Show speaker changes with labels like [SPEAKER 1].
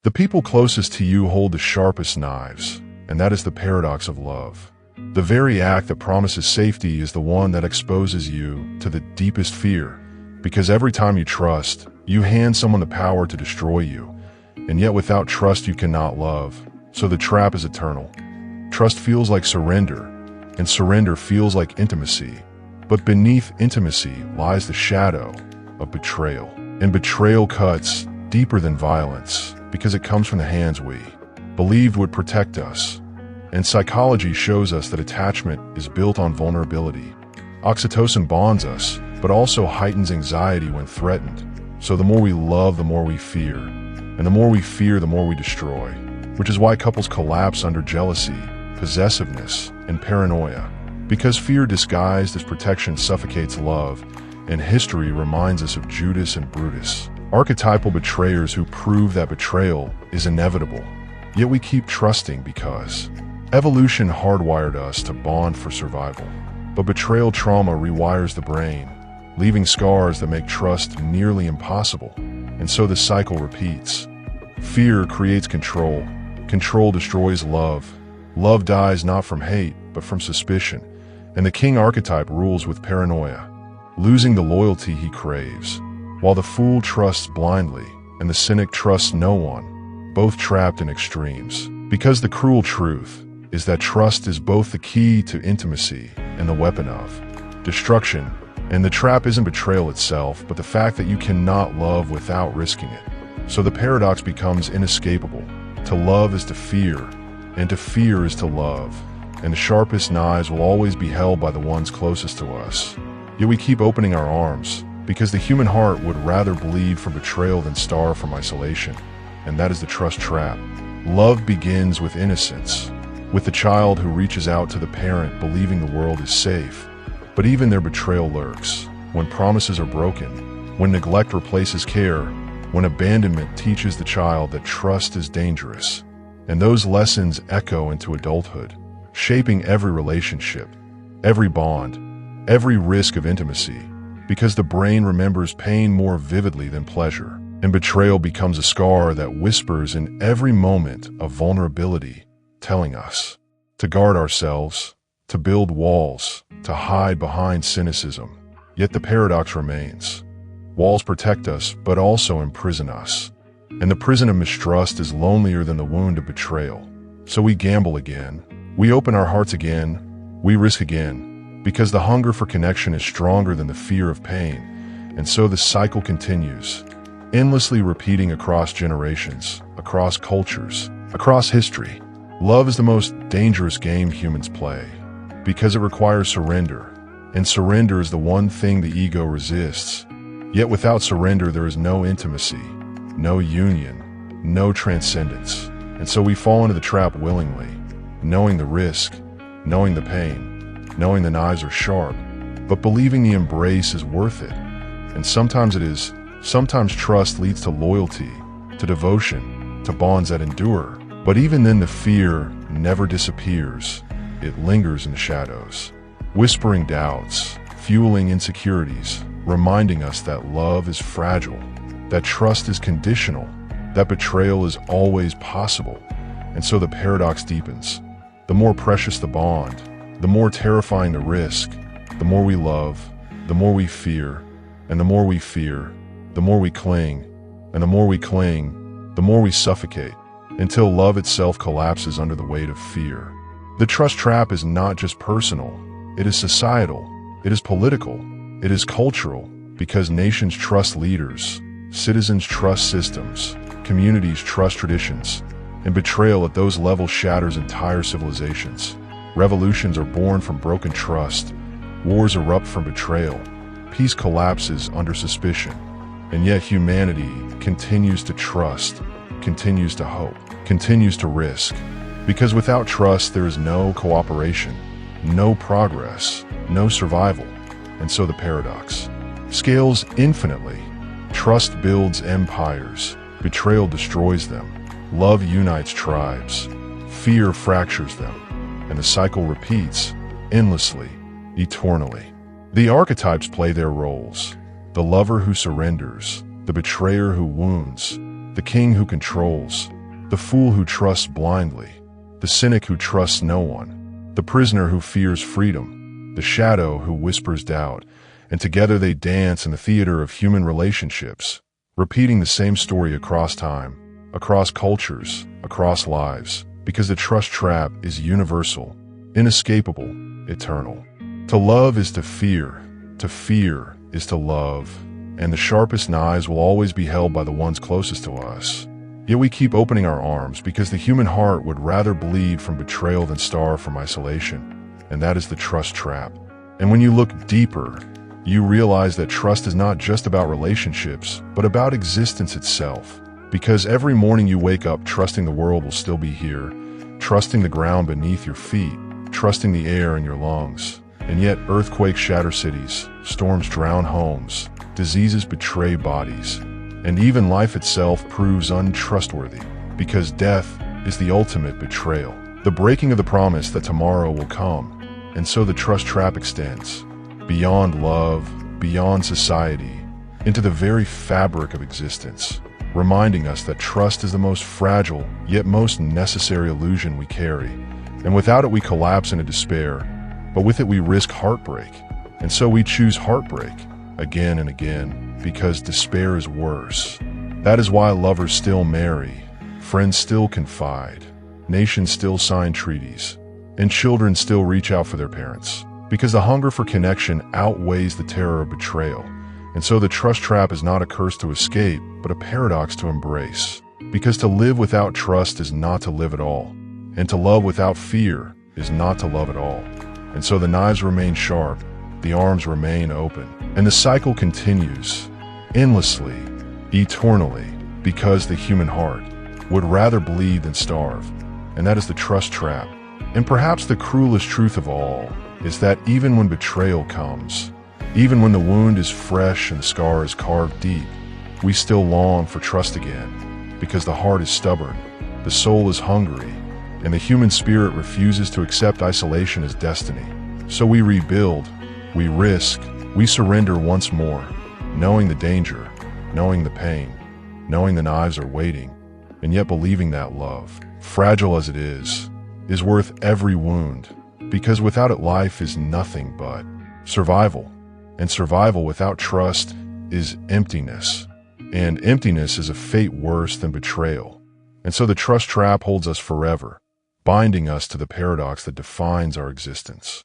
[SPEAKER 1] The people closest to you hold the sharpest knives, and that is the paradox of love. The very act that promises safety is the one that exposes you to the deepest fear, because every time you trust, you hand someone the power to destroy you, and yet without trust you cannot love, so the trap is eternal. Trust feels like surrender, and surrender feels like intimacy, but beneath intimacy lies the shadow of betrayal. And betrayal cuts deeper than violence, because it comes from the hands we believed would protect us. And psychology shows us that attachment is built on vulnerability. Oxytocin bonds us, but also heightens anxiety when threatened. So the more we love, the more we fear. And the more we fear, the more we destroy. Which is why couples collapse under jealousy, possessiveness, and paranoia. Because fear disguised as protection suffocates love, and history reminds us of Judas and Brutus, archetypal betrayers who prove that betrayal is inevitable. Yet we keep trusting because evolution hardwired us to bond for survival. But betrayal trauma rewires the brain, leaving scars that make trust nearly impossible. And so the cycle repeats. Fear creates control. Control destroys love. Love dies not from hate, but from suspicion. And the king archetype rules with paranoia, losing the loyalty he craves, while the fool trusts blindly, and the cynic trusts no one, both trapped in extremes. Because the cruel truth is that trust is both the key to intimacy and the weapon of destruction. And the trap isn't betrayal itself, but the fact that you cannot love without risking it. So the paradox becomes inescapable. To love is to fear, and to fear is to love. And the sharpest knives will always be held by the ones closest to us. Yet we keep opening our arms, because the human heart would rather bleed from betrayal than starve from isolation. And that is the trust trap. Love begins with innocence, with the child who reaches out to the parent believing the world is safe. But even their betrayal lurks, when promises are broken, when neglect replaces care, when abandonment teaches the child that trust is dangerous. And those lessons echo into adulthood, shaping every relationship, every bond, every risk of intimacy, because the brain remembers pain more vividly than pleasure. And betrayal becomes a scar that whispers in every moment of vulnerability, telling us to guard ourselves, to build walls, to hide behind cynicism. Yet the paradox remains. Walls protect us, but also imprison us. And the prison of mistrust is lonelier than the wound of betrayal. So we gamble again. We open our hearts again. We risk again. Because the hunger for connection is stronger than the fear of pain. And so the cycle continues, endlessly repeating across generations, across cultures, across history. Love is the most dangerous game humans play, because it requires surrender. And surrender is the one thing the ego resists. Yet without surrender, there is no intimacy, no union, no transcendence. And so we fall into the trap willingly, knowing the risk, knowing the pain, knowing the knives are sharp, but believing the embrace is worth it. And sometimes it is. Sometimes trust leads to loyalty, to devotion, to bonds that endure. But even then, the fear never disappears. It lingers in the shadows, whispering doubts, fueling insecurities, reminding us that love is fragile, that trust is conditional, that betrayal is always possible. And so the paradox deepens. The more precious the bond, the more terrifying the risk. The more we love, the more we fear, and the more we fear, the more we cling, and the more we cling, the more we suffocate, until love itself collapses under the weight of fear. The trust trap is not just personal, it is societal, it is political, it is cultural, because nations trust leaders, citizens trust systems, communities trust traditions, and betrayal at those levels shatters entire civilizations. Revolutions are born from broken trust, wars erupt from betrayal, peace collapses under suspicion, and yet humanity continues to trust, continues to hope, continues to risk. Because without trust, there is no cooperation, no progress, no survival. And so the paradox scales infinitely. Trust builds empires, betrayal destroys them, love unites tribes, fear fractures them, and the cycle repeats endlessly, eternally. The archetypes play their roles: the lover who surrenders, the betrayer who wounds, the king who controls, The fool who trusts blindly, the cynic who trusts no one, the prisoner who fears freedom, the shadow who whispers doubt, and together they dance in the theater of human relationships, repeating the same story across time, across cultures, across lives, because the trust trap is universal, inescapable, eternal. To love is to fear is to love, and the sharpest knives will always be held by the ones closest to us. Yet we keep opening our arms because the human heart would rather bleed from betrayal than starve from isolation, and that is the trust trap. And when you look deeper, you realize that trust is not just about relationships, but about existence itself. Because every morning you wake up trusting the world will still be here, trusting the ground beneath your feet, trusting the air in your lungs. And yet earthquakes shatter cities, storms drown homes, diseases betray bodies, and even life itself proves untrustworthy, because death is the ultimate betrayal, the breaking of the promise that tomorrow will come. And so the trust trap extends beyond love, beyond society, into the very fabric of existence, reminding us that trust is the most fragile yet most necessary illusion we carry. And without it we collapse into despair, but with it we risk heartbreak. And so we choose heartbreak again and again, because despair is worse. That is why lovers still marry, friends still confide, nations still sign treaties, and children still reach out for their parents, because the hunger for connection outweighs the terror of betrayal. And so the trust trap is not a curse to escape, but a paradox to embrace. Because to live without trust is not to live at all, and to love without fear is not to love at all. And so the knives remain sharp, the arms remain open, and the cycle continues, endlessly, eternally, because the human heart would rather bleed than starve. And that is the trust trap. And perhaps the cruelest truth of all is that even when betrayal comes, even when the wound is fresh and the scar is carved deep, we still long for trust again, because the heart is stubborn, the soul is hungry, and the human spirit refuses to accept isolation as destiny. So we rebuild, we risk, we surrender once more, knowing the danger, knowing the pain, knowing the knives are waiting, and yet believing that love, fragile as it is worth every wound, because without it life is nothing but survival, and survival without trust is emptiness, and emptiness is a fate worse than betrayal. And so the trust trap holds us forever, binding us to the paradox that defines our existence.